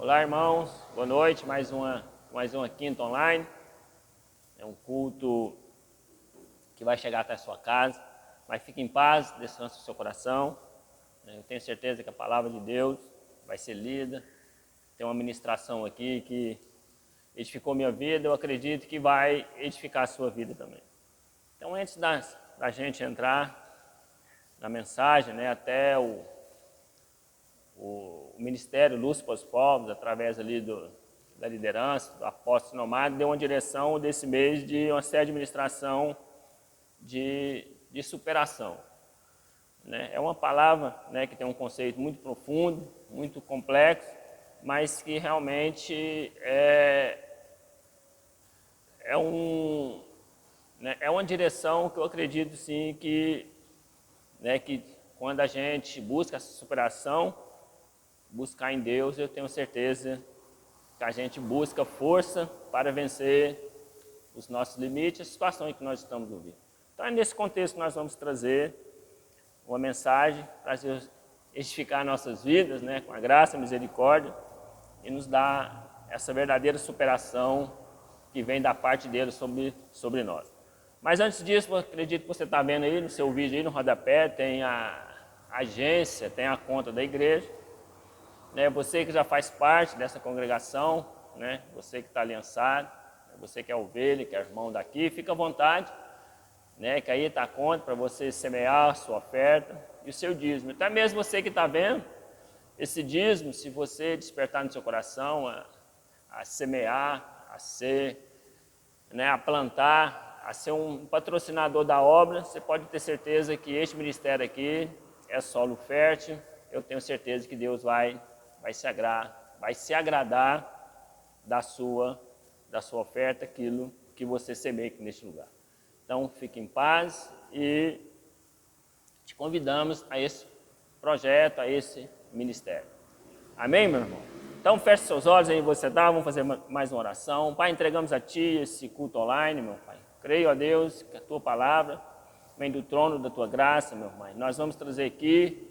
Olá, irmãos. Boa noite. Mais uma quinta online. É um culto que vai chegar até a sua casa. Mas fique em paz, descanse o seu coração. Eu tenho certeza que a palavra de Deus vai ser lida. Tem uma ministração aqui que edificou minha vida. Eu acredito que vai edificar a sua vida também. Então, antes da gente entrar na mensagem, né, até o Ministério Luz para os Povos, através ali da liderança, do apóstolo Nomad, deu uma direção desse mês de uma série de administração de superação. Né? É uma palavra, né, que tem um conceito muito profundo, muito complexo, mas que realmente é uma direção que eu acredito sim que quando a gente busca essa superação, buscar em Deus, eu tenho certeza que a gente busca força para vencer os nossos limites, as situações que nós estamos vivendo. Então é nesse contexto que nós vamos trazer uma mensagem para edificar nossas vidas, né, com a graça e a misericórdia, e nos dar essa verdadeira superação que vem da parte dele sobre nós. Mas antes disso, eu acredito que você está vendo aí no seu vídeo, aí no rodapé, tem a agência, tem a conta da igreja. Né, você que já faz parte dessa congregação, né, você que está aliançado, você que é ovelha, que é irmão daqui, fica à vontade, né, que aí está a conta para você semear a sua oferta e o seu dízimo. Até mesmo você que está vendo esse dízimo, se você despertar no seu coração a semear, a ser, né, a plantar, a ser um patrocinador da obra, você pode ter certeza que este ministério aqui é solo fértil. Eu tenho certeza que Deus vai se agradar da sua oferta, aquilo que você semeia aqui neste lugar. Então, fique em paz e te convidamos a esse projeto, a esse ministério. Amém, meu irmão? Então, feche seus olhos aí, você tá, vamos fazer mais uma oração. Pai, entregamos a Ti esse culto online, meu Pai. Creio a Deus que a Tua palavra vem do trono da Tua graça, meu Pai. Nós vamos trazer aqui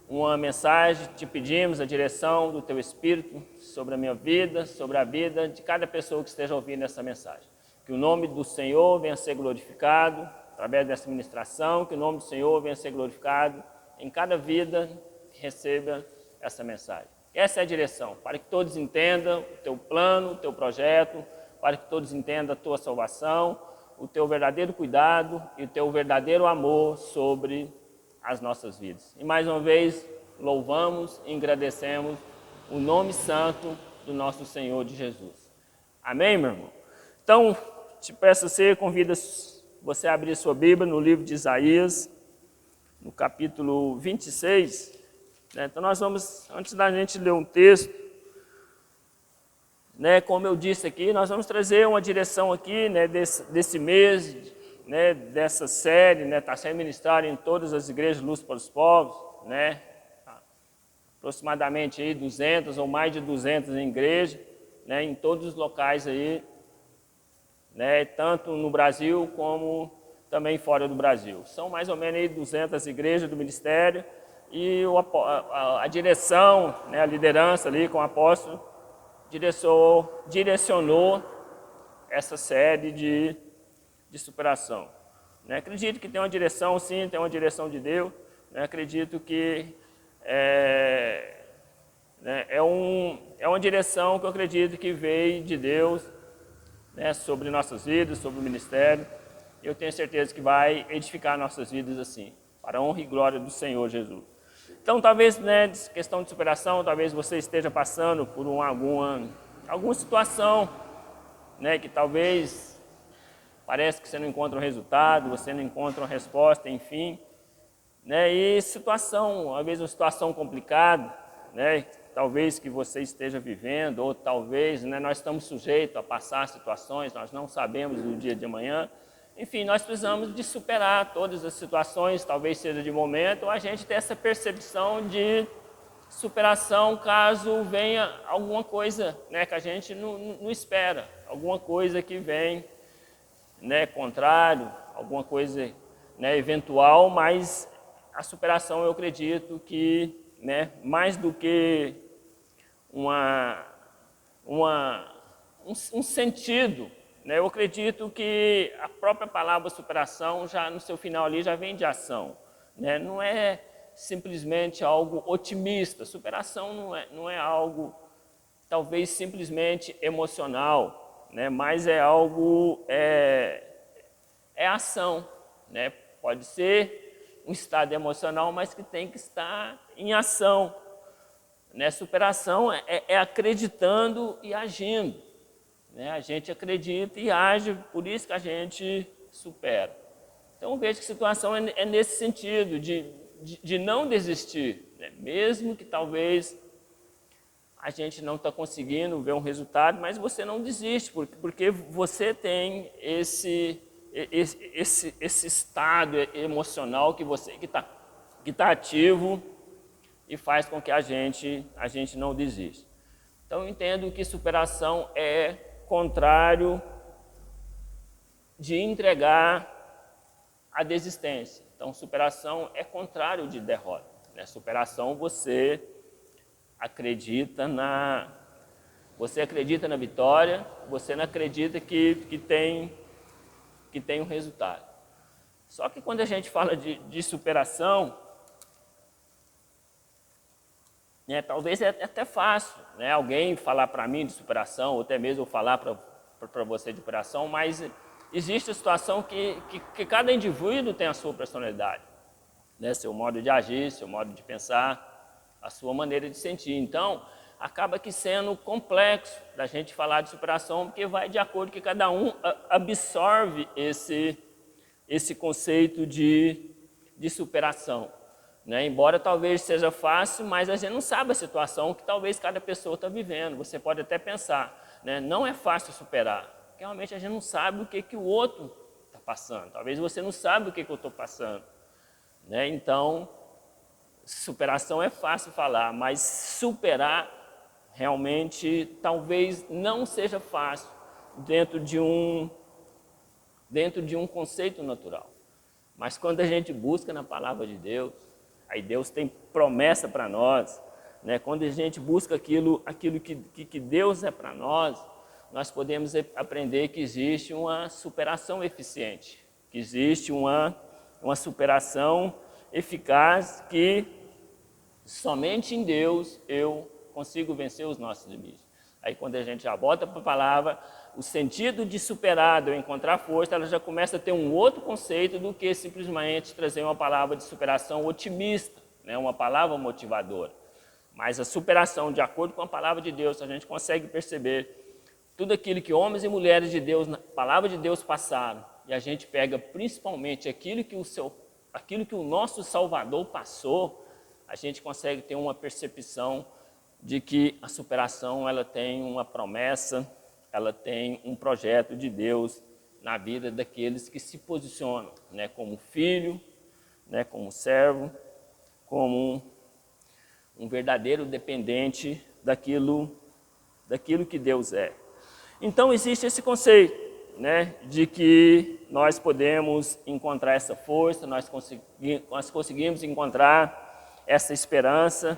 uma mensagem, te pedimos a direção do Teu Espírito sobre a minha vida, sobre a vida de cada pessoa que esteja ouvindo essa mensagem. Que o nome do Senhor venha a ser glorificado através dessa ministração, que o nome do Senhor venha a ser glorificado em cada vida que receba essa mensagem. Essa é a direção, para que todos entendam o Teu plano, o Teu projeto, para que todos entendam a Tua salvação, o Teu verdadeiro cuidado e o Teu verdadeiro amor sobre as nossas vidas. E mais uma vez, louvamos e agradecemos o nome santo do nosso Senhor de Jesus. Amém, meu irmão? Então, te peço você, convida você a abrir sua Bíblia no livro de Isaías, no capítulo 26. Né? Então, nós vamos, antes da gente ler um texto, né, como eu disse aqui, nós vamos trazer uma direção aqui, né, desse mês, né, dessa série, né, está sendo ministrado em todas as igrejas Luz para os Povos, né, aproximadamente aí 200 ou mais de 200 em igreja, né, em todos os locais aí, né, tanto no Brasil como também fora do Brasil. São mais ou menos aí 200 igrejas do ministério e a direção, né, a liderança ali com o apóstolo direcionou essa série de superação. Né? Acredito que tem uma direção, sim, tem uma direção de Deus. Né? Acredito que é uma direção que eu acredito que veio de Deus, né, sobre nossas vidas, sobre o ministério. Eu tenho certeza que vai edificar nossas vidas assim, para a honra e glória do Senhor Jesus. Então, talvez, né, questão de superação, talvez você esteja passando por alguma situação, né, que talvez parece que você não encontra um resultado, você não encontra uma resposta, enfim. Né, e situação, às vezes uma situação complicada, né, talvez que você esteja vivendo, ou talvez, né, nós estamos sujeitos a passar situações, nós não sabemos do dia de amanhã. Enfim, nós precisamos de superar todas as situações, talvez seja de momento, ou a gente ter essa percepção de superação caso venha alguma coisa, né, que a gente não espera, alguma coisa que vem, né, contrário, alguma coisa, né, eventual, mas a superação eu acredito que, né, mais do que um sentido. Né? Eu acredito que a própria palavra superação, já no seu final ali, já vem de ação. Né? Não é simplesmente algo otimista. Superação não é algo, talvez, simplesmente emocional, né? Mas é algo, é ação. Né? Pode ser um estado emocional, mas que tem que estar em ação. Né? Superação é acreditando e agindo. Né? A gente acredita e age, por isso que a gente supera. Então eu vejo que a situação é nesse sentido, de não desistir, né? Mesmo que talvez a gente não está conseguindo ver um resultado, mas você não desiste, porque você tem esse estado emocional que está ativo e faz com que a gente não desista. Então eu entendo que superação é contrário de entregar a desistência. Então superação é contrário de derrota. Né? Superação você acredita na vitória, você não acredita que tem um resultado. Só que quando a gente fala de superação, né, talvez é até fácil, né, alguém falar para mim de superação, ou até mesmo eu falar para você de superação, mas existe a situação que cada indivíduo tem a sua personalidade, né, seu modo de agir, seu modo de pensar, a sua maneira de sentir. Então, acaba que sendo complexo da gente falar de superação, porque vai de acordo que cada um absorve esse conceito de superação. Né? Embora talvez seja fácil, mas a gente não sabe a situação que talvez cada pessoa está vivendo. Você pode até pensar, né? Não é fácil superar, porque realmente a gente não sabe o que o outro está passando. Talvez você não sabe o que eu estou passando. Né? Então, superação é fácil falar, mas superar realmente talvez não seja fácil dentro de um conceito natural. Mas quando a gente busca na palavra de Deus, aí Deus tem promessa para nós, né? Quando a gente busca aquilo que Deus é para nós podemos aprender que existe uma superação eficiente, que existe uma superação eficaz, que somente em Deus eu consigo vencer os nossos limites. Aí quando a gente já bota para a palavra, o sentido de superar, de eu encontrar força, ela já começa a ter um outro conceito do que simplesmente trazer uma palavra de superação otimista, né? Uma palavra motivadora. Mas a superação, de acordo com a palavra de Deus, a gente consegue perceber tudo aquilo que homens e mulheres de Deus, na palavra de Deus passaram, e a gente pega principalmente aquilo que o nosso Salvador passou, a gente consegue ter uma percepção de que a superação ela tem uma promessa, ela tem um projeto de Deus na vida daqueles que se posicionam, né, como filho, né, como servo, como um verdadeiro dependente daquilo que Deus é. Então existe esse conceito, né, de que nós podemos encontrar essa força, nós conseguimos encontrar essa esperança,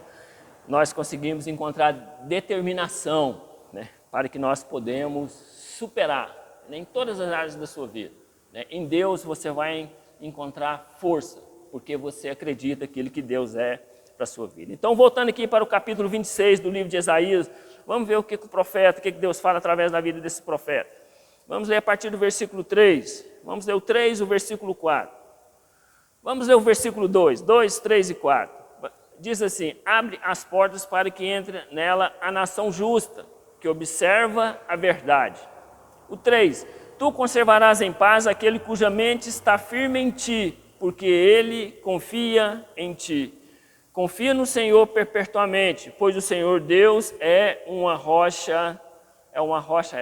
nós conseguimos encontrar determinação, né, para que nós podemos superar, né, em todas as áreas da sua vida. Né. Em Deus você vai encontrar força, porque você acredita aquilo que Deus é para a sua vida. Então, voltando aqui para o capítulo 26 do livro de Isaías, vamos ver o que o profeta, o que Deus fala através da vida desse profeta. Vamos ler a partir do versículo 3, vamos ler o 3 e o versículo 4. Vamos ler o versículo 2, 3 e 4. Diz assim: abre as portas para que entre nela a nação justa, que observa a verdade. O 3, tu conservarás em paz aquele cuja mente está firme em ti, porque ele confia em ti. Confia no Senhor perpetuamente, pois o Senhor Deus é uma rocha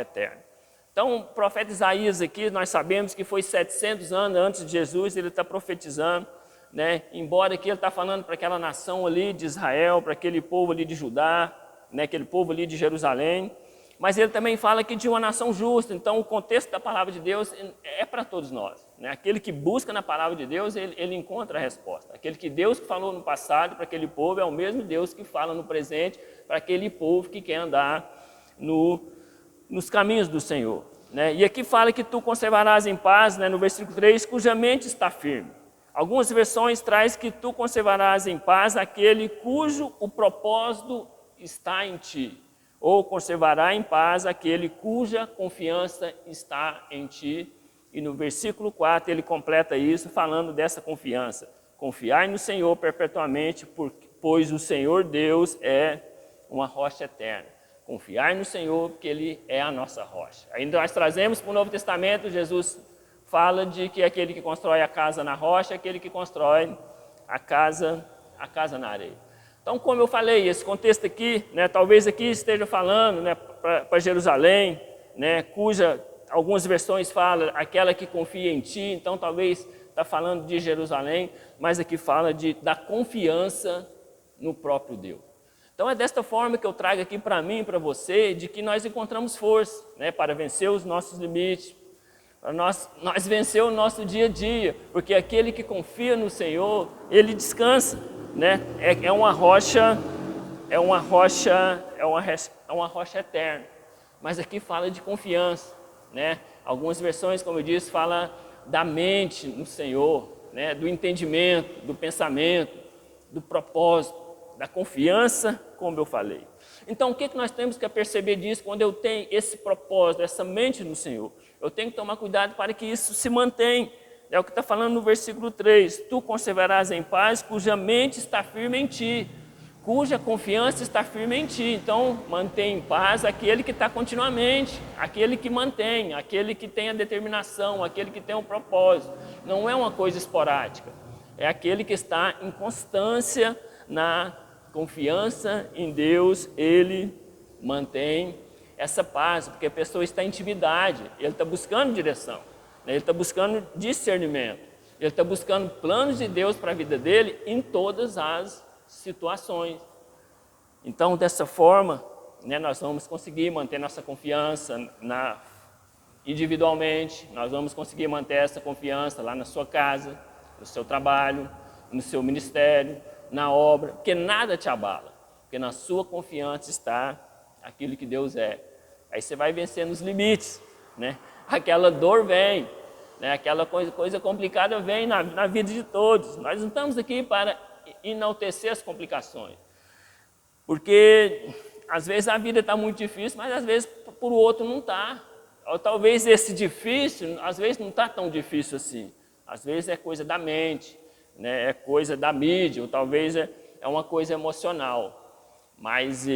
eterna. Então, o profeta Isaías aqui, nós sabemos que foi 700 anos antes de Jesus, ele está profetizando, né? Embora aqui ele está falando para aquela nação ali de Israel, para aquele povo ali de Judá, né? Aquele povo ali de Jerusalém, mas ele também fala aqui de uma nação justa. Então o contexto da palavra de Deus é para todos nós, né? Aquele que busca na palavra de Deus, ele encontra a resposta. Aquele que Deus falou no passado para aquele povo é o mesmo Deus que fala no presente para aquele povo que quer andar nos caminhos do Senhor. Né? E aqui fala que tu conservarás em paz, né, no versículo 3, cuja mente está firme. Algumas versões traz que tu conservarás em paz aquele cujo o propósito está em ti. Ou conservará em paz aquele cuja confiança está em ti. E no versículo 4 ele completa isso falando dessa confiança. Confiai no Senhor perpetuamente, pois o Senhor Deus é uma rocha eterna. Confiai no Senhor, porque Ele é a nossa rocha. Ainda nós trazemos para o Novo Testamento, Jesus fala de que aquele que constrói a casa na rocha é aquele que constrói a casa na areia. Então, como eu falei, esse contexto aqui, né, talvez aqui esteja falando, né, para Jerusalém, né, cuja algumas versões falam aquela que confia em ti, então talvez está falando de Jerusalém, mas aqui fala da confiança no próprio Deus. Então é desta forma que eu trago aqui para mim e para você, de que nós encontramos força, né, para vencer os nossos limites, para nós vencer o nosso dia a dia, porque aquele que confia no Senhor, ele descansa, né? É uma rocha eterna. Mas aqui fala de confiança, né? Algumas versões, como eu disse, fala da mente no Senhor, né? Do entendimento, do pensamento, do propósito, da confiança, como eu falei. Então, o que nós temos que perceber disso quando eu tenho esse propósito, essa mente no Senhor? Eu tenho que tomar cuidado para que isso se mantenha. É o que está falando no versículo 3. Tu conservarás em paz, cuja mente está firme em ti, cuja confiança está firme em ti. Então, mantém em paz aquele que está continuamente, aquele que mantém, aquele que tem a determinação, aquele que tem um propósito. Não é uma coisa esporádica, é aquele que está em constância na confiança em Deus, ele mantém essa paz, porque a pessoa está em intimidade, ele está buscando direção, ele está buscando discernimento, ele está buscando planos de Deus para a vida dele em todas as situações. Então, dessa forma, né, nós vamos conseguir manter nossa confiança individualmente, nós vamos conseguir manter essa confiança lá na sua casa, no seu trabalho, no seu ministério, na obra, porque nada te abala, porque na sua confiança está aquilo que Deus é. Aí você vai vencendo os limites, né? Aquela dor vem, né? Aquela coisa complicada vem na vida de todos. Nós não estamos aqui para enaltecer as complicações, porque às vezes a vida está muito difícil, mas às vezes por o outro não está. Ou talvez esse difícil, às vezes não está tão difícil assim. Às vezes é coisa da mente, né, é coisa da mídia, ou talvez é uma coisa emocional. Mas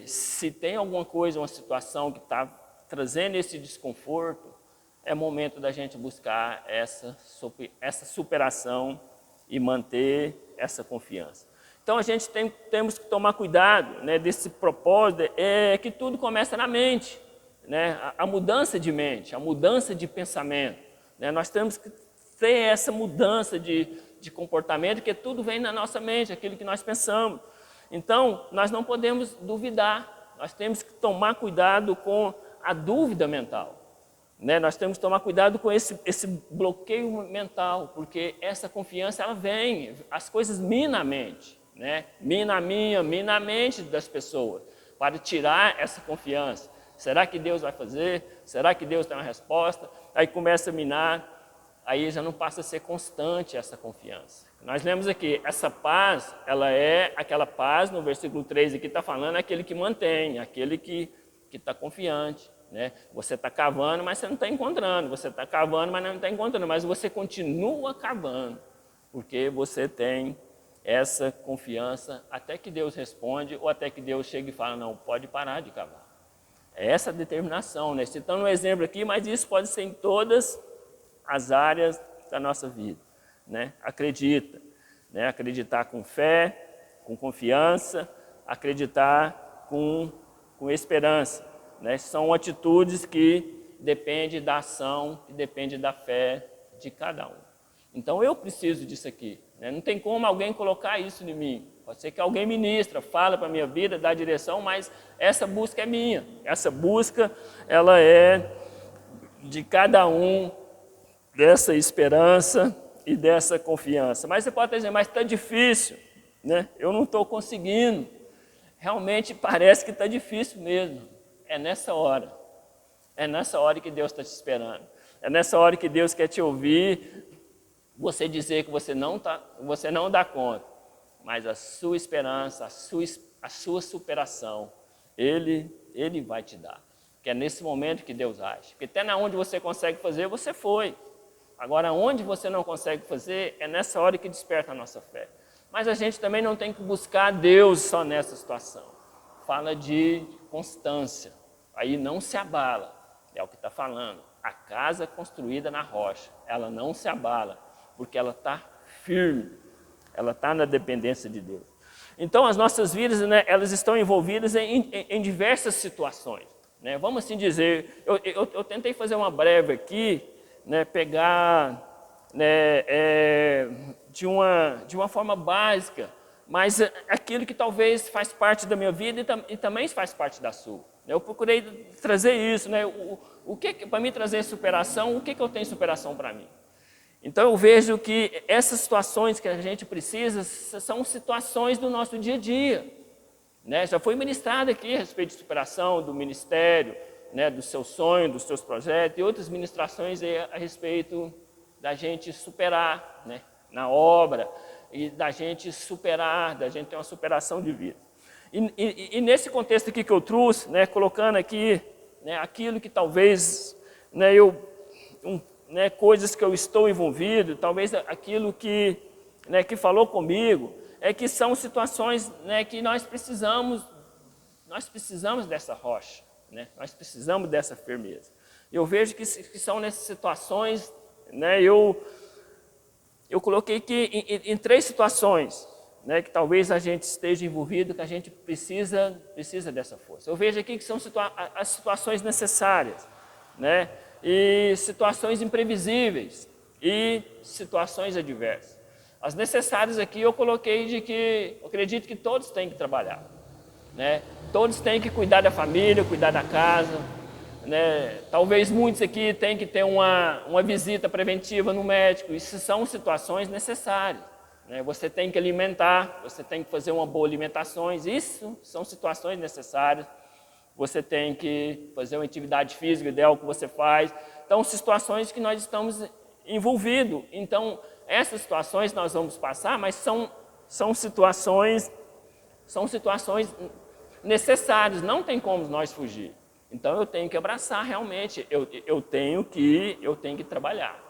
se tem alguma coisa, uma situação que está trazendo esse desconforto, é momento da gente buscar essa superação e manter essa confiança. Então a gente temos que tomar cuidado, né, desse propósito, que tudo começa na mente, né, a mudança de mente, a mudança de pensamento. Né, nós temos que ter essa mudança de comportamento, porque tudo vem na nossa mente, aquilo que nós pensamos. Então, nós não podemos duvidar, nós temos que tomar cuidado com a dúvida mental. Né? Nós temos que tomar cuidado com esse bloqueio mental, porque essa confiança, ela vem, as coisas minam a mente, né? Mina a minha, mina a mente das pessoas, para tirar essa confiança. Será que Deus vai fazer? Será que Deus tem uma resposta? Aí começa a minar. Aí já não passa a ser constante essa confiança. Nós lemos aqui, essa paz, ela é aquela paz, no versículo 3 aqui está falando, aquele que mantém, aquele que está confiante. Né? Você está cavando, mas você não está encontrando. Você está cavando, mas não está encontrando. Mas você continua cavando, porque você tem essa confiança até que Deus responde, ou até que Deus chega e fala, não, pode parar de cavar. É essa determinação, né? Citando um exemplo aqui, mas isso pode ser em todas as áreas da nossa vida, né? Acredita, né? Acreditar com fé, com confiança, acreditar com esperança, né? São atitudes que dependem da ação, que dependem da fé de cada um. Então eu preciso disso aqui, né? Não tem como alguém colocar isso em mim. Pode ser que alguém ministra, fala para a minha vida, dá direção, mas essa busca é minha. Essa busca, ela é de cada um, dessa esperança e dessa confiança. Mas você pode dizer, mas está difícil, né? Eu não estou conseguindo. Realmente parece que está difícil mesmo. é nessa hora. É nessa hora que Deus está te esperando. É nessa hora que Deus quer te ouvir, você dizer que você não dá conta, mas a sua esperança, a sua superação, Ele vai te dar. Que é nesse momento que Deus age. Porque até na onde você consegue fazer, você foi. Agora, onde você não consegue fazer, é nessa hora que desperta a nossa fé. Mas a gente também não tem que buscar Deus só nessa situação. Fala de constância. Aí não se abala, é o que está falando. A casa construída na rocha, ela não se abala, porque ela está firme. Ela está na dependência de Deus. Então, as nossas vidas, né, elas estão envolvidas em diversas situações. Né? Vamos assim dizer, eu tentei fazer uma breve aqui, né, pegar de uma forma básica, mas aquilo que talvez faz parte da minha vida e também faz parte da sua. Eu procurei trazer isso, né? Para mim trazer superação, o que eu tenho superação para mim? Então eu vejo que essas situações que a gente precisa são situações do nosso dia a dia. Né? Já foi ministrado aqui a respeito de superação, do ministério, né, do seu sonho, dos seus projetos, e outras ministrações a respeito da gente superar, né, na obra, e da gente superar, da gente ter uma superação de vida. E nesse contexto aqui que eu trouxe, né, colocando aqui, né, aquilo que talvez, né, coisas que eu estou envolvido, talvez aquilo que, né, que falou comigo, é que são situações, né, que nós precisamos dessa rocha, né, nós precisamos dessa firmeza. Eu vejo que são nessas situações, né, eu coloquei aqui em 3 situações, né, que talvez a gente esteja envolvido, que a gente precisa dessa força. Eu vejo aqui que são as situações necessárias, né, e situações imprevisíveis e situações adversas. As necessárias aqui eu coloquei de que eu acredito que todos têm que trabalhar, né? Todos têm que cuidar da família, cuidar da casa, né? Talvez muitos aqui tenham que ter uma visita preventiva no médico. Isso são situações necessárias, né? Você tem que alimentar, você tem que fazer uma boa alimentação. Isso são situações necessárias. Você tem que fazer uma atividade física, ideal que você faz. Então, situações que nós estamos envolvidos. Então, essas situações nós vamos passar, mas são situações necessárias, não tem como nós fugir. Então eu tenho que abraçar realmente, eu tenho que trabalhar.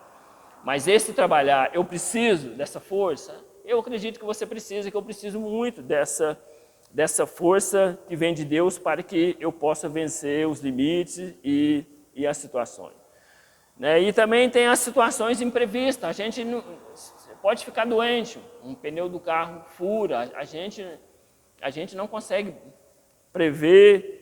Mas esse trabalhar, eu preciso dessa força? Eu acredito que você precisa, que eu preciso muito dessa força que vem de Deus para que eu possa vencer os limites e as situações. Né? E também tem as situações imprevistas. A gente pode ficar doente, um pneu do carro fura, a gente não consegue prever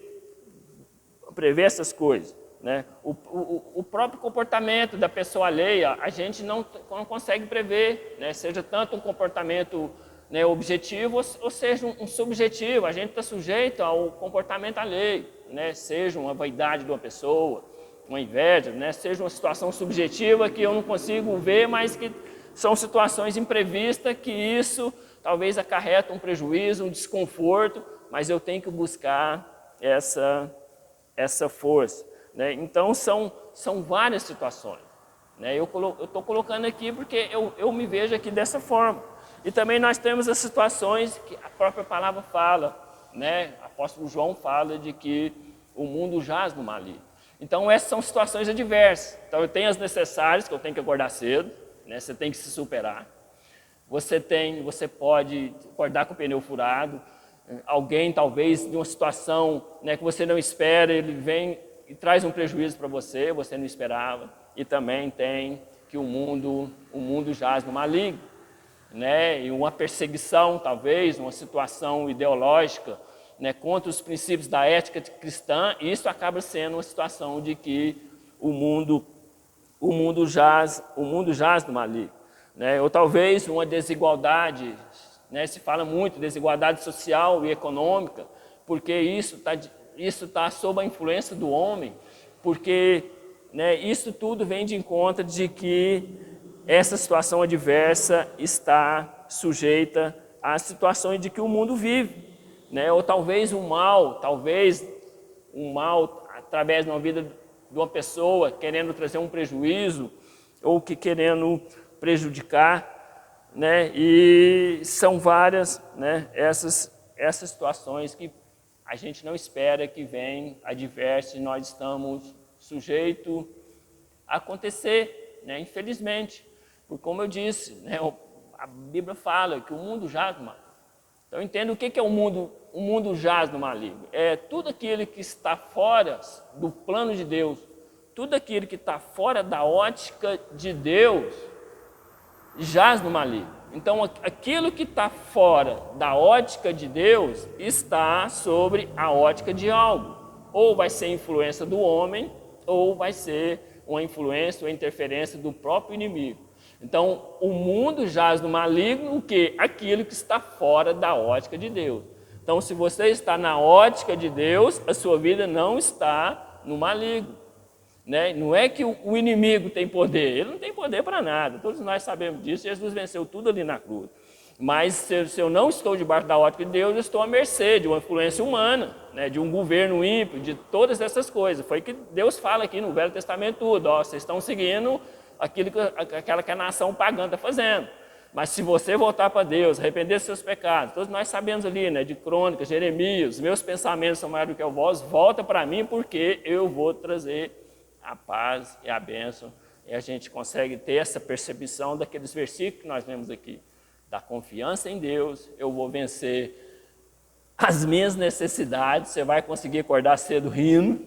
essas coisas. Né? O próprio comportamento da pessoa alheia, a gente não consegue prever, né? Seja tanto um comportamento, né, objetivo ou seja um subjetivo. A gente está sujeito ao comportamento alheio, né? Seja uma vaidade de uma pessoa, uma inveja, né? Seja uma situação subjetiva que eu não consigo ver, mas que são situações imprevistas que isso talvez acarreta um prejuízo, um desconforto, mas eu tenho que buscar essa força. Né? Então são várias situações. Né? Eu estou colocando aqui porque eu me vejo aqui dessa forma. E também nós temos as situações que a própria palavra fala, né? O apóstolo João fala de que o mundo jaz no maligno. Então essas são situações adversas. Então eu tenho as necessárias, que eu tenho que acordar cedo, né? Você tem que se superar. Você pode acordar com o pneu furado, alguém talvez de uma situação, né, que você não espera, ele vem e traz um prejuízo para você não esperava. E também tem que o mundo jaz no maligno, né, e uma perseguição talvez, uma situação ideológica, né, contra os princípios da ética cristã, e isso acaba sendo uma situação de que o mundo jaz no maligno. Né? Ou talvez uma desigualdade, né? Se fala muito de desigualdade social e econômica, porque isso tá sob a influência do homem, porque, né, isso tudo vem de encontro de que essa situação adversa está sujeita às situações de que o mundo vive. Né? Ou talvez o mal, talvez um mal através de uma vida de uma pessoa, querendo trazer um prejuízo ou que querendo prejudicar, né? E são várias, né, essas situações que a gente não espera que venham adversas e nós estamos sujeitos a acontecer, né? Infelizmente, porque como eu disse, né, a Bíblia fala que o mundo jaz no maligno. Então eu entendo o que é o mundo jaz no maligno. É tudo aquilo que está fora do plano de Deus, tudo aquilo que está fora da ótica de Deus, jaz no maligno. Então aquilo que está fora da ótica de Deus está sobre a ótica de algo. Ou vai ser influência do homem, ou vai ser uma influência ou interferência do próprio inimigo. Então, o mundo jaz no maligno, o quê? Aquilo que está fora da ótica de Deus. Então, se você está na ótica de Deus, a sua vida não está no maligno. Né? Não é que o inimigo tem poder, ele não tem poder para nada. Todos nós sabemos disso, Jesus venceu tudo ali na cruz. Mas se eu não estou debaixo da ótica de Deus, eu estou à mercê de uma influência humana, né? De um governo ímpio, de todas essas coisas. Foi que Deus fala aqui no Velho Testamento tudo. Ó, vocês estão seguindo aquela que a nação pagã está fazendo. Mas se você voltar para Deus, arrepender dos seus pecados, todos nós sabemos ali, né, de Crônicas, Jeremias, meus pensamentos são maiores do que o vosso, volta para mim porque eu vou trazer a paz e a bênção. E a gente consegue ter essa percepção daqueles versículos que nós vemos aqui. Da confiança em Deus, eu vou vencer as minhas necessidades, você vai conseguir acordar cedo rindo.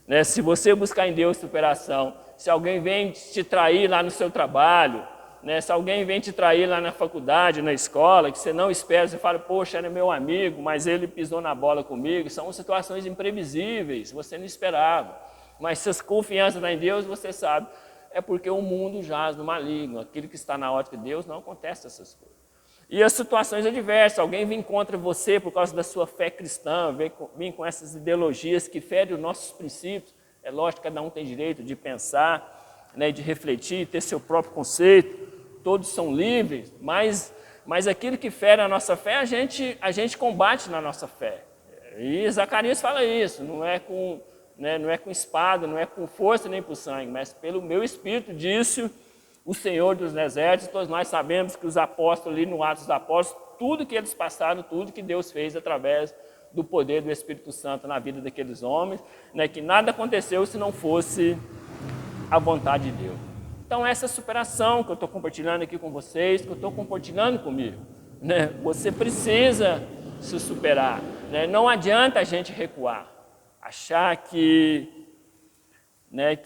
Né? Se você buscar em Deus superação, se alguém vem te trair lá no seu trabalho, né? Se alguém vem te trair lá na faculdade, na escola, que você não espera, você fala, poxa, era meu amigo, mas ele pisou na bola comigo. São situações imprevisíveis, você não esperava. Mas se a confiança está em Deus, você sabe, é porque o mundo jaz no maligno. Aquilo que está na ótica de Deus não acontece essas coisas. E as situações adversas, alguém vem contra você por causa da sua fé cristã, vem com essas ideologias que ferem os nossos princípios. É lógico que cada um tem direito de pensar, né, de refletir, ter seu próprio conceito. Todos são livres, mas aquilo que fere a nossa fé, a gente combate na nossa fé. E Zacarias fala isso, não é com espada, não é com força nem por sangue, mas pelo meu Espírito, disse o Senhor dos Exércitos. Todos nós sabemos que os apóstolos ali no Atos dos Apóstolos, tudo que eles passaram, tudo que Deus fez através do poder do Espírito Santo na vida daqueles homens, né, que nada aconteceu se não fosse a vontade de Deus. Então essa superação que eu estou compartilhando aqui com vocês, que eu estou compartilhando comigo, né, você precisa se superar. Né, não adianta a gente recuar. Achar que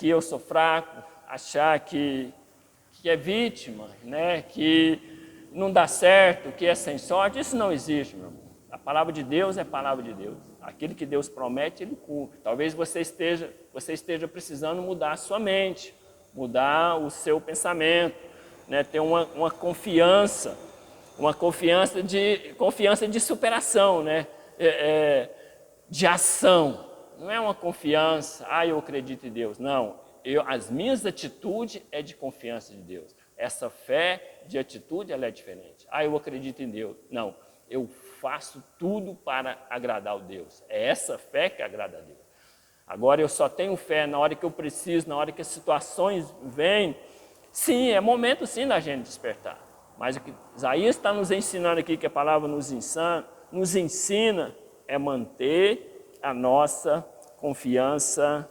eu sou fraco, achar que é vítima, né, que não dá certo, que é sem sorte, isso não existe, meu irmão. A palavra de Deus é a palavra de Deus. Aquilo que Deus promete, Ele cumpre. Talvez você esteja precisando mudar a sua mente, mudar o seu pensamento, né, ter uma confiança de superação, né, de ação. Não é uma confiança, eu acredito em Deus. Não, as minhas atitudes é de confiança de Deus. Essa fé de atitude, ela é diferente. Eu acredito em Deus. Não, eu faço tudo para agradar o Deus. É essa fé que agrada a Deus. Agora eu só tenho fé na hora que eu preciso, na hora que as situações vêm. Sim, é momento sim da gente despertar. Mas o que Isaías está nos ensinando aqui, que a palavra nos ensina é manter a nossa confiança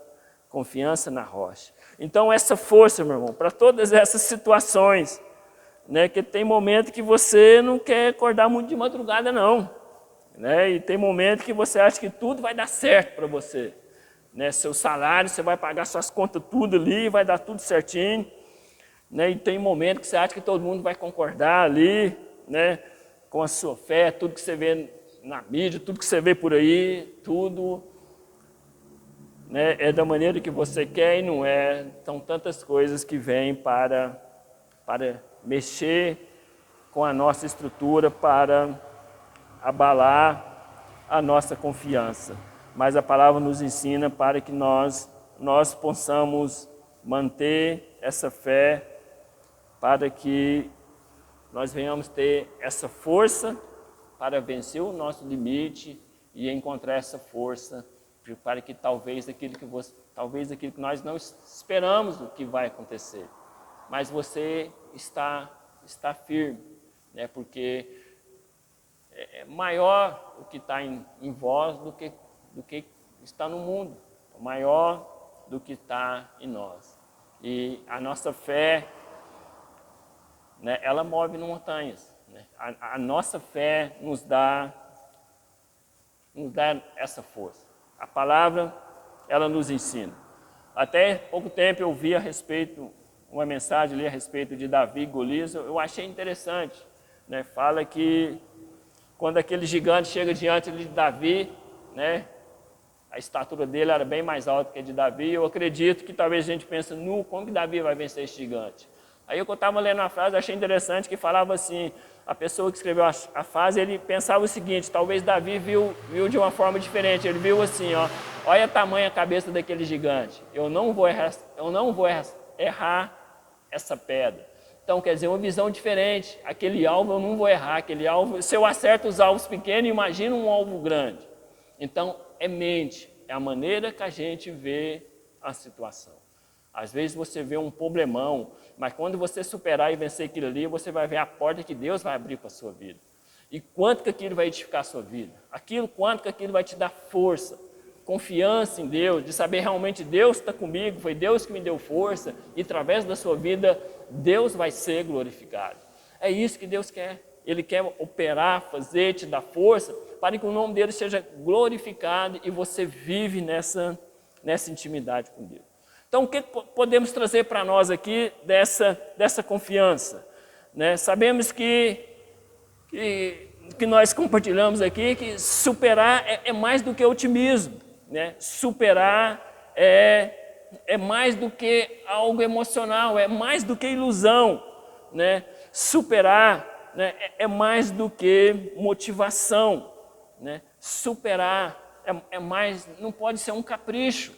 na rocha. Então essa força, meu irmão, para todas essas situações, né, que tem momento que você não quer acordar muito de madrugada não, né, e tem momento que você acha que tudo vai dar certo para você, né, seu salário, você vai pagar suas contas tudo ali, vai dar tudo certinho, né, e tem momento que você acha que todo mundo vai concordar ali, né, com a sua fé, tudo que você vê na mídia, tudo que você vê por aí, tudo, né, é da maneira que você quer e não é. São tantas coisas que vêm para mexer com a nossa estrutura, para abalar a nossa confiança. Mas a palavra nos ensina para que nós possamos manter essa fé, para que nós venhamos ter essa força para vencer o nosso limite e encontrar essa força Prepare que talvez aquilo que nós não esperamos o que vai acontecer. Mas você está firme, né? Porque é maior o que está em vós do que está no mundo. Maior do que está em nós. E a nossa fé, né, ela move montanhas. Né? A nossa fé nos dá essa força. A palavra, ela nos ensina. Até pouco tempo eu vi uma mensagem ali a respeito de Davi e Golias, eu achei interessante. Né? Fala que quando aquele gigante chega diante de Davi, né, a estatura dele era bem mais alta que a de Davi, eu acredito que talvez a gente pense, como que Davi vai vencer esse gigante? Aí eu estava lendo a frase, achei interessante que falava assim, a pessoa que escreveu a frase, ele pensava o seguinte, talvez Davi viu de uma forma diferente, ele viu assim, olha a tamanha cabeça daquele gigante, eu não vou errar essa pedra. Então, quer dizer, uma visão diferente, aquele alvo eu não vou errar, aquele alvo, se eu acerto os alvos pequenos, imagina um alvo grande. Então, é mente, é a maneira que a gente vê a situação. Às vezes você vê um problemão, mas quando você superar e vencer aquilo ali, você vai ver a porta que Deus vai abrir para a sua vida. E quanto que aquilo vai edificar a sua vida. Quanto que aquilo vai te dar força, confiança em Deus, de saber realmente Deus está comigo, foi Deus que me deu força, e através da sua vida, Deus vai ser glorificado. É isso que Deus quer. Ele quer operar, fazer, te dar força, para que o nome dele seja glorificado e você vive nessa intimidade com Deus. Então, o que podemos trazer para nós aqui dessa confiança? Né? Sabemos que nós compartilhamos aqui que superar é mais do que otimismo. Né? Superar é mais do que algo emocional, é mais do que ilusão. Né? Superar, né, é mais do que motivação. Né? Superar é mais, não pode ser um capricho,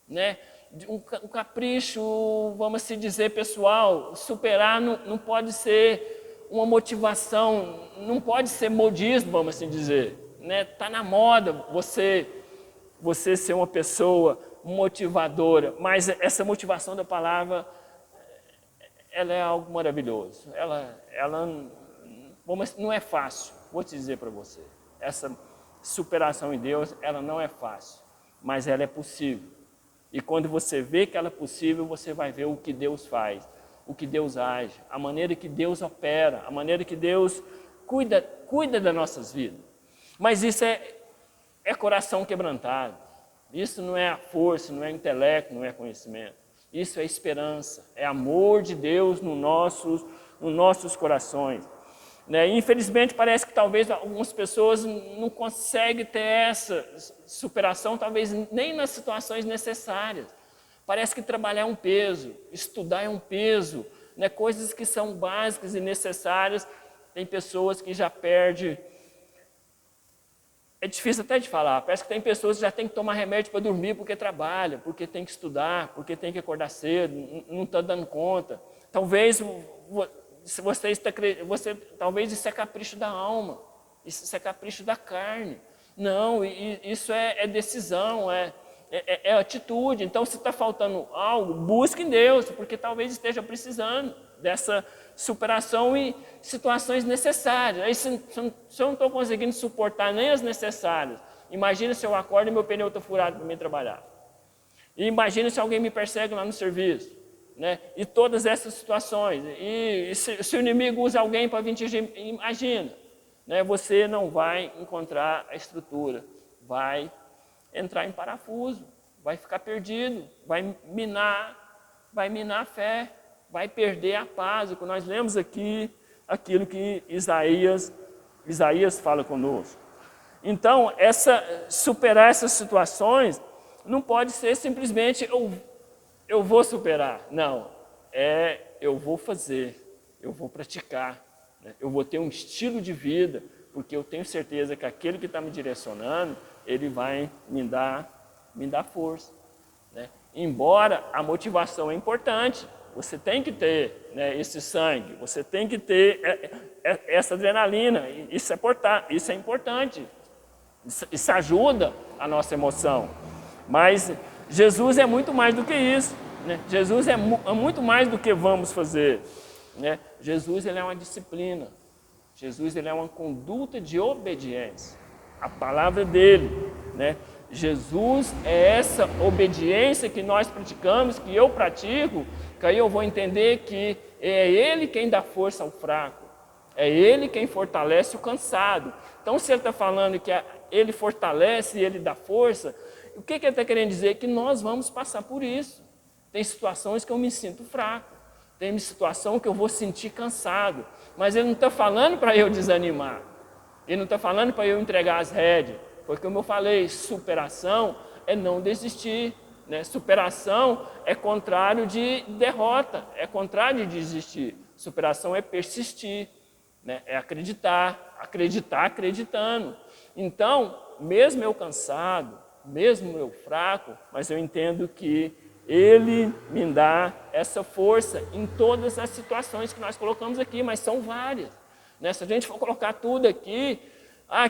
né? Um capricho, vamos assim dizer, pessoal. Superar não pode ser uma motivação, não pode ser modismo, vamos assim dizer. Né? Tá na moda você ser uma pessoa motivadora, mas essa motivação da palavra, ela é algo maravilhoso. Ela não é fácil, vou te dizer para você. Essa superação em Deus, ela não é fácil, mas ela é possível. E quando você vê que ela é possível, você vai ver o que Deus faz, o que Deus age, a maneira que Deus opera, a maneira que Deus cuida das nossas vidas. Mas isso é coração quebrantado. Isso não é a força, não é intelecto, não é conhecimento. Isso é esperança, é amor de Deus nos nossos corações. Né? Infelizmente, parece que talvez algumas pessoas não conseguem ter essa superação, talvez nem nas situações necessárias. Parece que trabalhar é um peso, estudar é um peso, né? Coisas que são básicas e necessárias. Tem pessoas que já perdem. É difícil até de falar, parece que tem pessoas que já têm que tomar remédio para dormir porque trabalha, porque tem que estudar, porque tem que acordar cedo, não está dando conta. Talvez talvez isso é capricho da alma, isso é capricho da carne. Não, isso é decisão, é atitude. Então, se está faltando algo, busque em Deus, porque talvez esteja precisando dessa superação e situações necessárias. Aí, se eu não estou conseguindo suportar nem as necessárias, imagina se eu acordo e meu pneu está furado para mim trabalhar. E imagina se alguém me persegue lá no serviço. Né? E todas essas situações. E se o inimigo usa alguém para vir te imagina. Né? Você não vai encontrar a estrutura. Vai entrar em parafuso. Vai ficar perdido. Vai minar a fé. Vai perder a paz. Quando nós lemos aqui aquilo que Isaías fala conosco. Então, superar essas situações não pode ser simplesmente eu vou superar. Não, eu vou fazer, eu vou praticar, né? Eu vou ter um estilo de vida, porque eu tenho certeza que aquele que está me direcionando, ele vai me dar força. Né? Embora a motivação é importante, você tem que ter, né, esse sangue, você tem que ter essa adrenalina, isso é importante, isso ajuda a nossa emoção. Mas Jesus é muito mais do que isso, né? Jesus é muito mais do que vamos fazer, né? Jesus, ele é uma disciplina. Jesus, ele é uma conduta de obediência. A palavra dele, né? Jesus é essa obediência que nós praticamos, que eu pratico, que aí eu vou entender que é ele quem dá força ao fraco. É ele quem fortalece o cansado. Então, se ele está falando que ele fortalece e ele dá força, o que ele está querendo dizer? Que nós vamos passar por isso. Tem situações que eu me sinto fraco. Tem situação que eu vou sentir cansado. Mas ele não está falando para eu desanimar. Ele não está falando para eu entregar as rédeas. Porque, como eu falei, superação é não desistir, né? Superação é contrário de derrota, é contrário de desistir. Superação é persistir, né? É acreditar acreditando. Então, mesmo eu cansado, mesmo eu fraco, mas eu entendo que ele me dá essa força em todas as situações que nós colocamos aqui, mas são várias, né? Se a gente for colocar tudo aqui,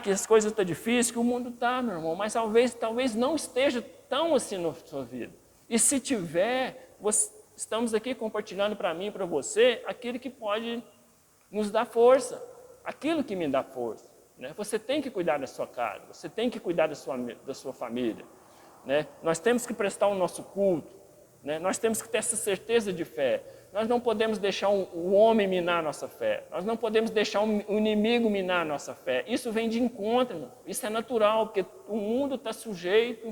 que as coisas estão difíceis, que o mundo está, meu irmão, mas talvez não esteja tão assim na sua vida. E se tiver, estamos aqui compartilhando para mim e para você aquilo que pode nos dar força, aquilo que me dá força, né? Você tem que cuidar da sua casa, você tem que cuidar da sua família, né? Nós temos que prestar o nosso culto, né? Nós temos que ter essa certeza de fé. Nós não podemos deixar o homem minar a nossa fé. Nós não podemos deixar o inimigo minar a nossa fé. Isso vem de encontro, isso é natural, porque o mundo está sujeito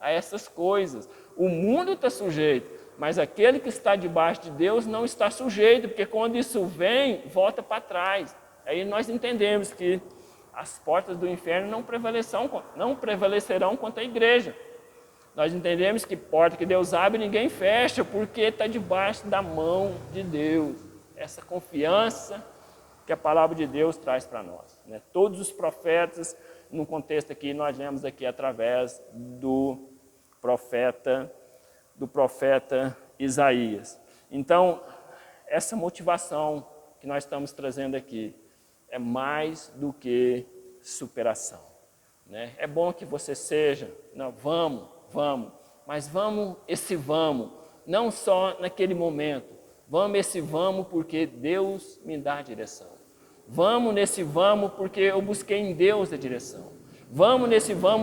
a essas coisas. O mundo está sujeito, mas aquele que está debaixo de Deus não está sujeito, porque quando isso vem, volta para trás. Aí nós entendemos que as portas do inferno não prevalecerão contra a igreja. Nós entendemos que porta que Deus abre, ninguém fecha, porque está debaixo da mão de Deus. Essa confiança que a palavra de Deus traz para nós, né? Todos os profetas, no contexto aqui, nós lemos aqui através do profeta Isaías. Então, essa motivação que nós estamos trazendo aqui é mais do que superação, né? É bom que você seja, não, vamos, mas vamos não só naquele momento, vamos porque Deus me dá a direção. Vamos porque eu busquei em Deus a direção. Vamos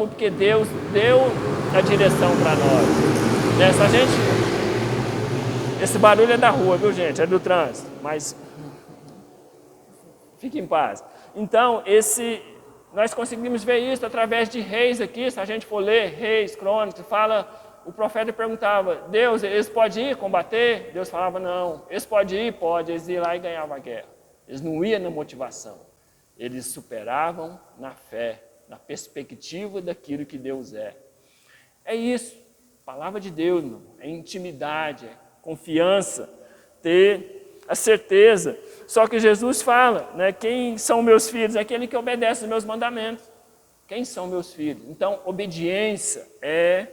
porque Deus deu a direção para nós. Nessa esse barulho é da rua, viu, gente? É do trânsito, mas fique em paz. Então, nós conseguimos ver isso através de Reis aqui. Se a gente for ler Reis, Crônicas, o profeta perguntava: Deus, eles podem ir combater? Deus falava: não. Eles podem ir? Pode. Eles iam lá e ganhavam a guerra. Eles não iam na motivação. Eles superavam na fé, na perspectiva daquilo que Deus é. É isso. Palavra de Deus, meu, é intimidade, é confiança, ter a certeza. Só que Jesus fala, né, quem são meus filhos? Aquele que obedece os meus mandamentos. Quem são meus filhos? Então, obediência é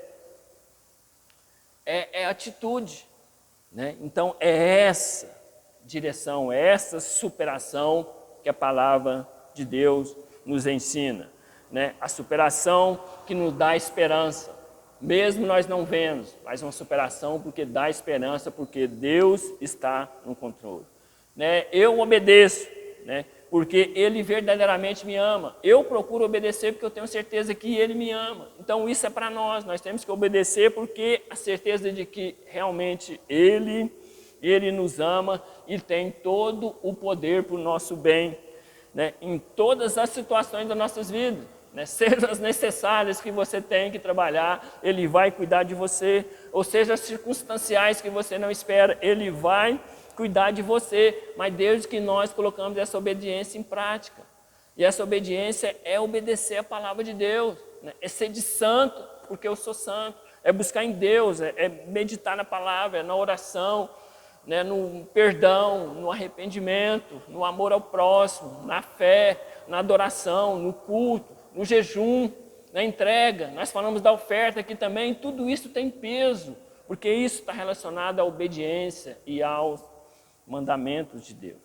atitude, né? Então, é essa direção, é essa superação que a palavra de Deus nos ensina, né? A superação que nos dá esperança, mesmo nós não vemos, mas uma superação porque dá esperança, porque Deus está no controle. Né? Eu obedeço, né? Porque Ele verdadeiramente me ama. Eu procuro obedecer porque eu tenho certeza que Ele me ama. Então isso é para nós temos que obedecer porque a certeza de que realmente Ele nos ama e tem todo o poder para o nosso bem, né? Em todas as situações das nossas vidas, né? Sejam as necessárias que você tem que trabalhar, Ele vai cuidar de você, ou seja, as circunstanciais que você não espera, Ele vai cuidar de você, mas desde que nós colocamos essa obediência em prática. E essa obediência é obedecer a palavra de Deus, né? É ser de santo, porque eu sou santo, é buscar em Deus, é meditar na palavra, é na oração, né? No perdão, no arrependimento, no amor ao próximo, na fé, na adoração, no culto, no jejum, na entrega. Nós falamos da oferta aqui também, tudo isso tem peso, porque isso está relacionado à obediência e aos mandamentos de Deus.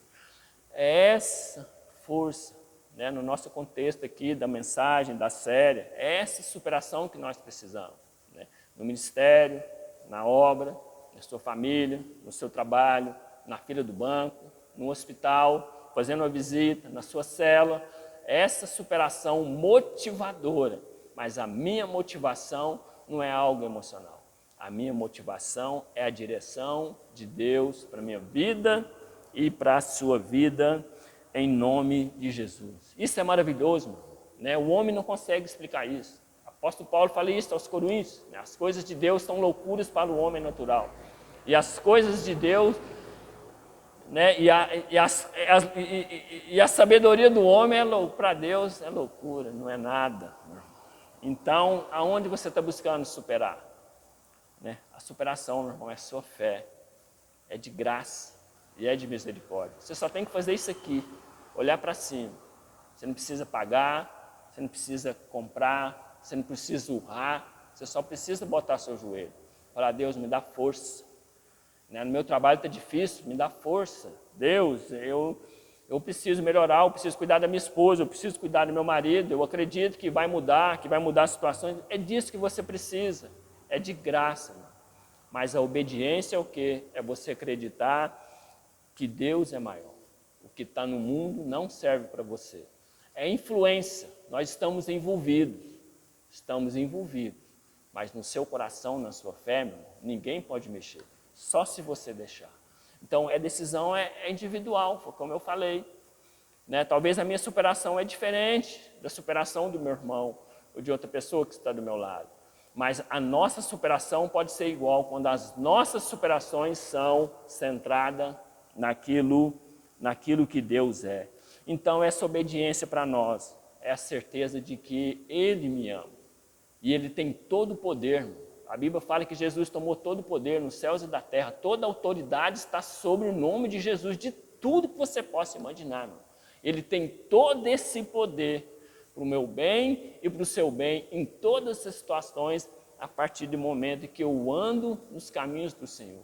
É essa força, né, no nosso contexto aqui da mensagem, da série, é essa superação que nós precisamos, né? no ministério, na obra, na sua família, no seu trabalho, na fila do banco, no hospital, fazendo uma visita, na sua célula. Essa superação motivadora, mas a minha motivação não é algo emocional. A minha motivação é a direção de Deus para a minha vida e para a sua vida, em nome de Jesus. Isso é maravilhoso, né? O homem não consegue explicar isso. O apóstolo Paulo fala isso aos Coríntios, né? As coisas de Deus são loucuras para o homem natural. E as coisas de Deus, né? e a sabedoria do homem para Deus é loucura, não é nada. Então, aonde você está buscando superar? Né? A superação, meu irmão, é sua fé, é de graça e é de misericórdia. Você só tem que fazer isso aqui, olhar para cima. Você não precisa pagar, você não precisa comprar, você não precisa urrar, você só precisa botar seu joelho. Falar: Deus, me dá força. Né? No meu trabalho está difícil, me dá força. Deus, eu preciso melhorar, eu preciso cuidar da minha esposa, eu preciso cuidar do meu marido, eu acredito que vai mudar as situações. É disso que você precisa, é de graça. Né? Mas a obediência é o quê? É você acreditar que Deus é maior. O que está no mundo não serve para você. É influência, nós estamos envolvidos, mas no seu coração, na sua fé, meu irmão, ninguém pode mexer, só se você deixar. Então, a decisão é individual, como eu falei. Né? Talvez a minha superação é diferente da superação do meu irmão ou de outra pessoa que está do meu lado. Mas a nossa superação pode ser igual quando as nossas superações são centradas naquilo que Deus é. Então, essa obediência para nós é a certeza de que Ele me ama. E Ele tem todo o poder. A Bíblia fala que Jesus tomou todo o poder nos céus e da terra. Toda a autoridade está sobre o nome de Jesus, de tudo que você possa imaginar. Ele tem todo esse poder para o meu bem e para o seu bem em todas as situações, a partir do momento em que eu ando nos caminhos do Senhor.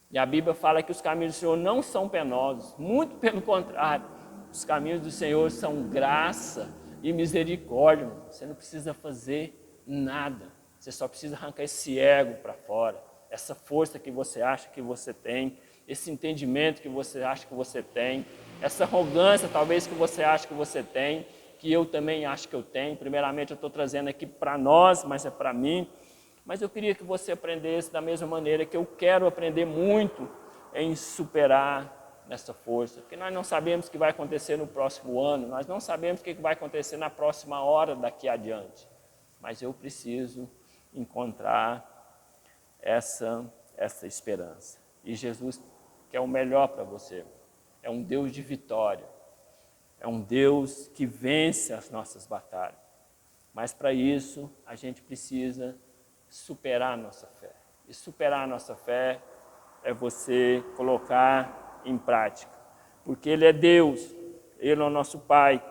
E a Bíblia fala que os caminhos do Senhor não são penosos, muito pelo contrário. Os caminhos do Senhor são graça e misericórdia. Você não precisa fazer nada. Você só precisa arrancar esse ego para fora, essa força que você acha que você tem, esse entendimento que você acha que você tem, essa arrogância talvez que você acha que você tem, que eu também acho que eu tenho. Primeiramente eu estou trazendo aqui para nós, mas é para mim. Mas eu queria que você aprendesse da mesma maneira que eu quero aprender muito em superar nessa força. Porque nós não sabemos o que vai acontecer no próximo ano, nós não sabemos o que vai acontecer na próxima hora daqui adiante. Mas eu preciso encontrar essa esperança. E Jesus quer o melhor para você. É um Deus de vitória. É um Deus que vence as nossas batalhas. Mas para isso a gente precisa superar a nossa fé. E superar a nossa fé é você colocar em prática. Porque Ele é Deus, Ele é o nosso Pai.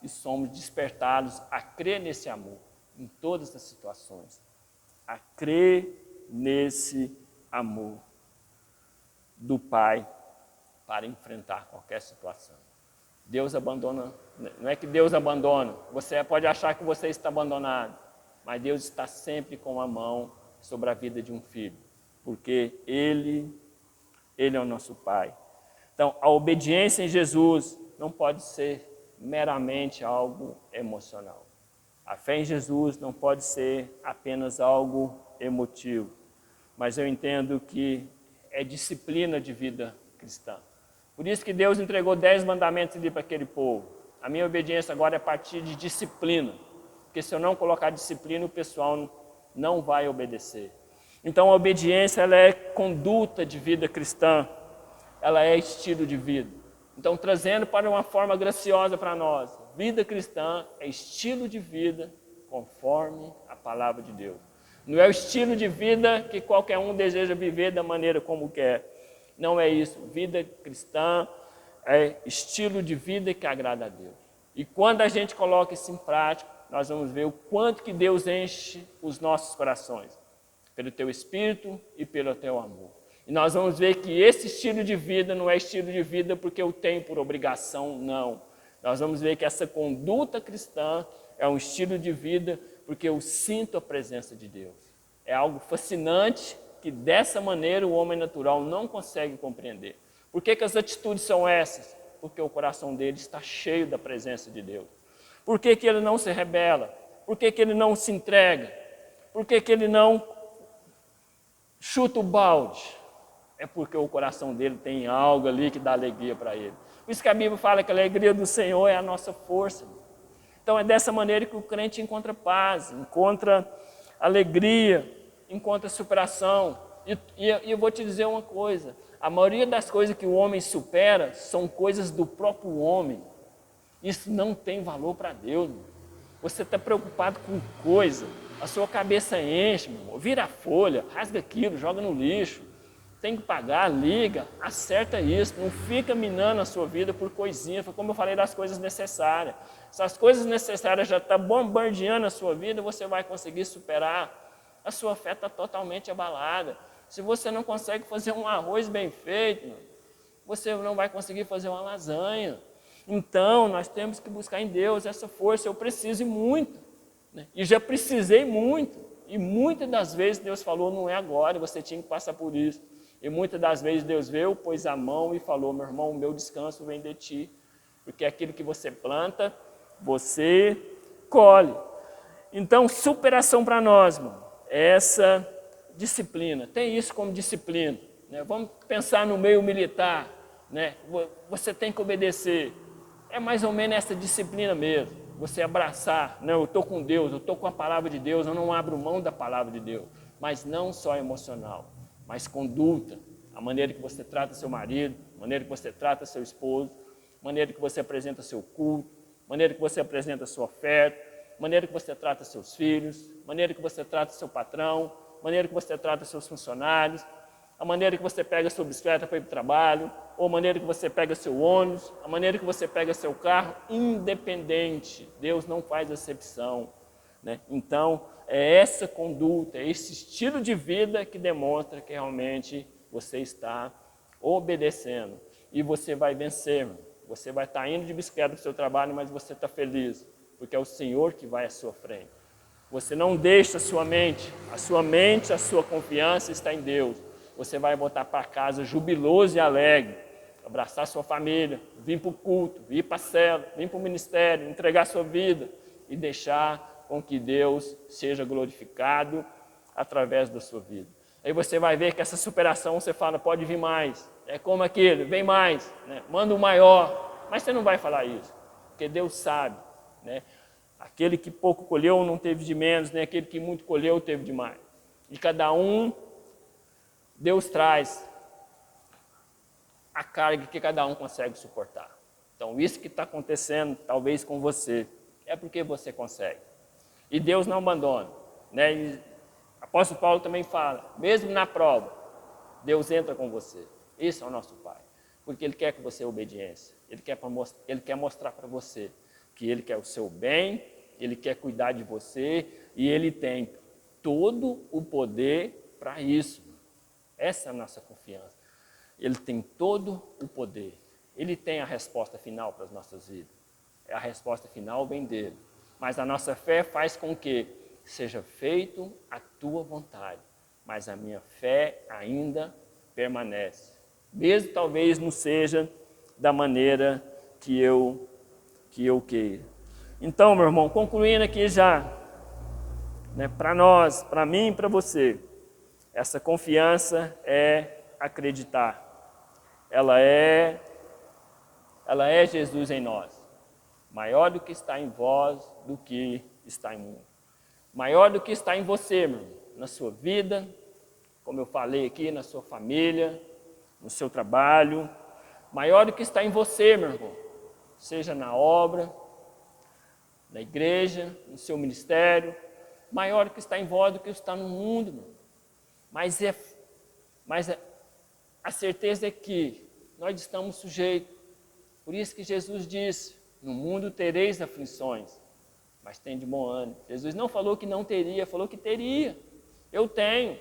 E somos despertados a crer nesse amor, em todas as situações. A crer nesse amor do Pai para enfrentar qualquer situação. Deus abandona, não é que Deus abandona, você pode achar que você está abandonado, mas Deus está sempre com a mão sobre a vida de um filho, porque Ele é o nosso Pai. Então, a obediência em Jesus não pode ser meramente algo emocional. A fé em Jesus não pode ser apenas algo emotivo, mas eu entendo que é disciplina de vida cristã. Por isso que Deus entregou 10 mandamentos ali para aquele povo. A minha obediência agora é a partir de disciplina, porque se eu não colocar disciplina, o pessoal não vai obedecer. Então a obediência ela é conduta de vida cristã, ela é estilo de vida. Então trazendo para uma forma graciosa para nós, vida cristã é estilo de vida conforme a palavra de Deus. Não é o estilo de vida que qualquer um deseja viver da maneira como quer. Não é isso. Vida cristã é estilo de vida que agrada a Deus. E quando a gente coloca isso em prática, nós vamos ver o quanto que Deus enche os nossos corações. Pelo teu espírito e pelo teu amor. E nós vamos ver que esse estilo de vida não é estilo de vida porque eu tenho por obrigação, não. Nós vamos ver que essa conduta cristã é um estilo de vida porque eu sinto a presença de Deus. É algo fascinante que dessa maneira o homem natural não consegue compreender. Por que as atitudes são essas? Porque o coração dele está cheio da presença de Deus. Por que ele não se rebela? Por que ele não se entrega? Por que ele não chuta o balde? É porque o coração dele tem algo ali que dá alegria para ele. Por isso que a Bíblia fala que a alegria do Senhor é a nossa força. Então é dessa maneira que o crente encontra paz, encontra alegria, encontra superação. E eu vou te dizer uma coisa, a maioria das coisas que o homem supera são coisas do próprio homem. Isso não tem valor para Deus. Você está preocupado com coisa, a sua cabeça enche, vira a folha, rasga aquilo, joga no lixo. Tem que pagar, liga, acerta isso, não fica minando a sua vida por coisinhas, como eu falei das coisas necessárias. Se as coisas necessárias já estão bombardeando a sua vida, você vai conseguir superar. A sua fé está totalmente abalada. Se você não consegue fazer um arroz bem feito, você não vai conseguir fazer uma lasanha. Então, nós temos que buscar em Deus essa força. Eu preciso e muito, né? E já precisei muito. E muitas das vezes Deus falou, não é agora, você tinha que passar por isso. E muitas das vezes Deus veio, pôs a mão e falou, meu irmão, o meu descanso vem de ti. Porque aquilo que você planta, você colhe. Então, superação para nós, irmão, é essa disciplina. Tem isso como disciplina, né? Vamos pensar no meio militar, né? Você tem que obedecer. É mais ou menos essa disciplina mesmo. Você abraçar, não, eu estou com Deus, eu estou com a palavra de Deus, eu não abro mão da palavra de Deus. Mas não só emocional, mas conduta, a maneira que você trata seu marido, a maneira que você trata seu esposo, a maneira que você apresenta seu culto, a maneira que você apresenta sua oferta, a maneira que você trata seus filhos, a maneira que você trata seu patrão, a maneira que você trata seus funcionários, a maneira que você pega sua bicicleta para ir para o trabalho, ou a maneira que você pega seu ônibus, a maneira que você pega seu carro, independente. Deus não faz acepção, né? Então, é essa conduta, é esse estilo de vida que demonstra que realmente você está obedecendo. E você vai vencer, irmão. Você vai estar indo de bicicleta para o seu trabalho, mas você está feliz, porque é o Senhor que vai à sua frente. Você não deixa a sua mente, a sua confiança está em Deus. Você vai voltar para casa jubiloso e alegre, abraçar sua família, vir para o culto, vir para a cela, vir para o ministério, entregar sua vida e deixar com que Deus seja glorificado através da sua vida. Aí você vai ver que essa superação, você fala, pode vir mais. É como aquele, vem mais, né? Manda o maior. Mas você não vai falar isso, porque Deus sabe, né? Aquele que pouco colheu não teve de menos, nem aquele que muito colheu teve de mais. E cada um, Deus traz a carga que cada um consegue suportar. Então, isso que está acontecendo, talvez com você, é porque você consegue. E Deus não abandona, né? E o apóstolo Paulo também fala, mesmo na prova, Deus entra com você. Esse é o nosso Pai, porque Ele quer que você obediência. Ele quer mostrar para você que Ele quer o seu bem, Ele quer cuidar de você e Ele tem todo o poder para isso. Essa é a nossa confiança. Ele tem todo o poder. Ele tem a resposta final para as nossas vidas. A resposta final vem dele. Mas a nossa fé faz com que seja feito a tua vontade. Mas a minha fé ainda permanece. Mesmo talvez não seja da maneira que eu queira. Então, meu irmão, concluindo aqui já, né, para nós, para mim e para você, essa confiança é acreditar. Ela é Jesus em nós. Maior do que está em vós, do que está em mim. Maior do que está em você, meu irmão, na sua vida, como eu falei aqui, na sua família, no seu trabalho. Maior do que está em você, meu irmão, seja na obra, na igreja, no seu ministério. Maior do que está em vós, do que está no mundo, meu irmão. Mas a certeza é que nós estamos sujeitos. Por isso que Jesus disse, no mundo tereis aflições, mas tem de bom ânimo. Jesus não falou que não teria, falou que teria. Eu tenho,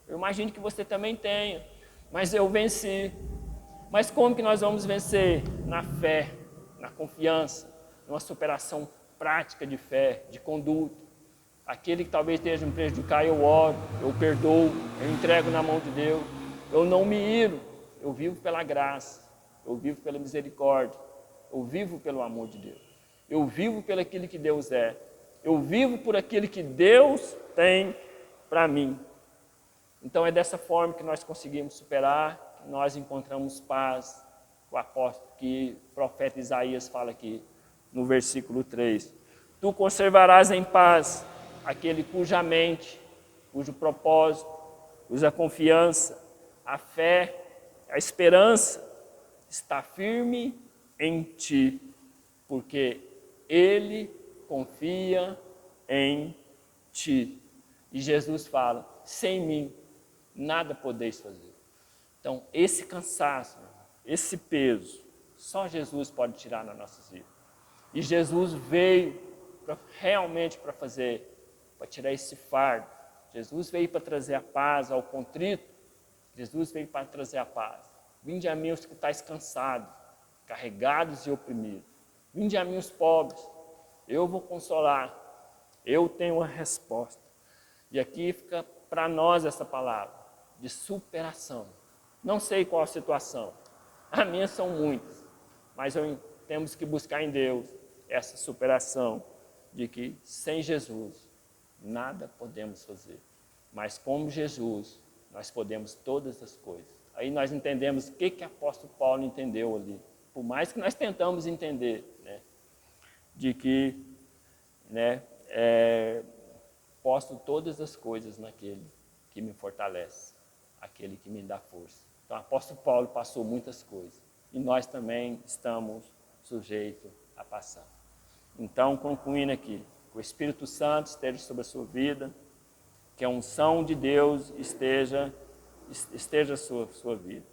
eu imagino que você também tenha, mas eu venci. Mas como que nós vamos vencer? Na fé, na confiança, numa superação prática de fé, de conduta. Aquele que talvez esteja me prejudicar, eu oro, eu perdoo, eu entrego na mão de Deus. Eu não me iro, eu vivo pela graça, eu vivo pela misericórdia, eu vivo pelo amor de Deus. Eu vivo pelo aquilo que Deus é. Eu vivo por aquilo que Deus tem para mim. Então é dessa forma que nós conseguimos superar, que nós encontramos paz. O apóstolo, que o profeta Isaías fala aqui no versículo 3. Tu conservarás em paz aquele cuja mente, cujo propósito, cuja confiança, a fé, a esperança está firme em ti, porque ele confia em ti. E Jesus fala, sem mim nada podeis fazer. Então, esse cansaço, esse peso, só Jesus pode tirar nas nossas vidas. E Jesus veio realmente para tirar esse fardo. Jesus veio para trazer a paz ao contrito. Jesus veio para trazer a paz. Vinde a mim os que estáis cansados, carregados e oprimidos. Vinde a mim os pobres, eu vou consolar. Eu tenho a resposta. E aqui fica para nós essa palavra de superação. Não sei qual a situação. As minhas são muitas. Mas temos que buscar em Deus essa superação de que sem Jesus nada podemos fazer. Mas como Jesus, nós podemos todas as coisas. Aí nós entendemos o que o apóstolo Paulo entendeu ali. Por mais que nós tentamos entender, né, de que posso todas as coisas naquele que me fortalece, aquele que me dá força. Então o apóstolo Paulo passou muitas coisas. E nós também estamos sujeitos a passar. Então, concluindo aqui, que o Espírito Santo esteja sobre a sua vida, que a unção de Deus esteja sua vida.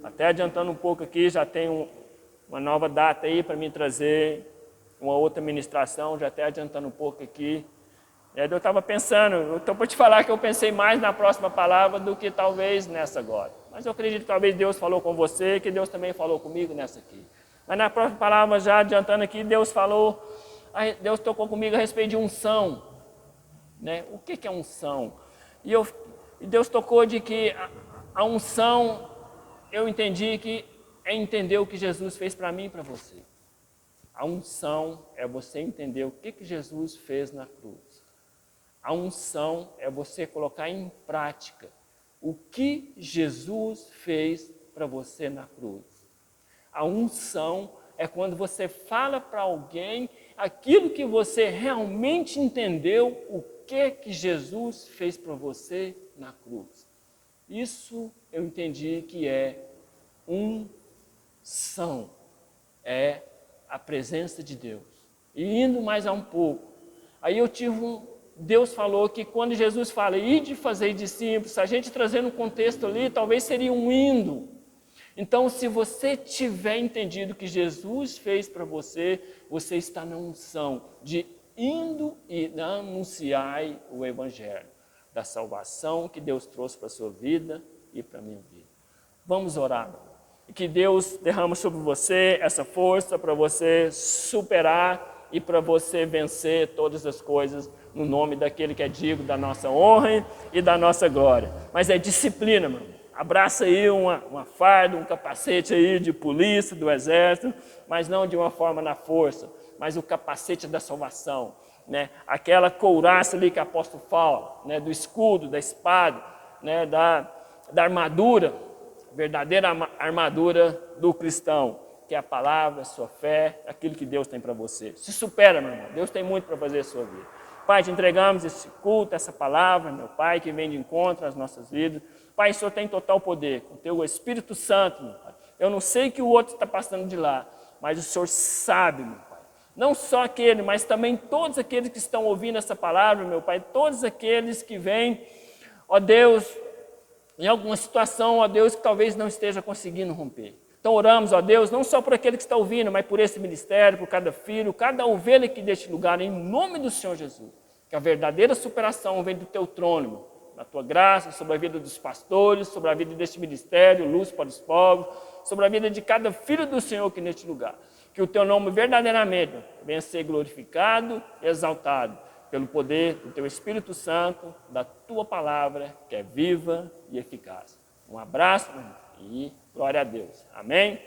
Até adiantando um pouco aqui, já tem uma nova data aí para me trazer uma outra ministração, já até adiantando um pouco aqui. Eu estava pensando, eu estou para te falar que eu pensei mais na próxima palavra do que talvez nessa agora. Mas eu acredito que talvez Deus falou com você, que Deus também falou comigo nessa aqui. Mas na próxima palavra, já adiantando aqui, Deus tocou comigo a respeito de unção. Né? O que é unção? E Deus tocou de que a unção, eu entendi que é entender o que Jesus fez para mim e para você. A unção é você entender o que Jesus fez na cruz. A unção é você colocar em prática o que Jesus fez para você na cruz. A unção é quando você fala para alguém aquilo que você realmente entendeu, o que Jesus fez para você na cruz. Isso eu entendi que é unção, é a presença de Deus. E indo mais um pouco, aí Deus falou que quando Jesus fala, ide fazer discípulos, se a gente trazer no contexto ali, talvez seria um indo. Então, se você tiver entendido o que Jesus fez para você, você está na unção de indo e anunciar o Evangelho da salvação que Deus trouxe para a sua vida e para a minha vida. Vamos orar. E que Deus derrama sobre você essa força para você superar e para você vencer todas as coisas no nome daquele que é digno da nossa honra e da nossa glória. Mas é disciplina, mano. Abraça aí uma farda, um capacete aí de polícia, do exército, mas não de uma forma na força, mas o capacete da salvação, né? Aquela couraça ali que o apóstolo fala, né? Do escudo, da espada, né? da armadura, verdadeira armadura do cristão, que é a palavra, a sua fé, aquilo que Deus tem para você. Se supera, meu irmão, Deus tem muito para fazer a sua vida. Pai, te entregamos esse culto, essa palavra, meu Pai, que vem de encontro às nossas vidas. Pai, o Senhor tem total poder, com o teu Espírito Santo, meu Pai. Eu não sei que o outro está passando de lá, mas o Senhor sabe, meu Pai. Não só aquele, mas também todos aqueles que estão ouvindo essa palavra, meu Pai, todos aqueles que vêm, ó Deus, em alguma situação, ó Deus, que talvez não esteja conseguindo romper. Então oramos, ó Deus, não só por aquele que está ouvindo, mas por esse ministério, por cada filho, cada ovelha aqui deste lugar, em nome do Senhor Jesus. Que a verdadeira superação vem do teu trono, da tua graça, sobre a vida dos pastores, sobre a vida deste ministério, luz para os povos, sobre a vida de cada filho do Senhor aqui neste lugar. Que o teu nome verdadeiramente venha ser glorificado e exaltado. pelo poder do teu Espírito Santo, da tua palavra, que é viva e eficaz. Um abraço e glória a Deus. Amém?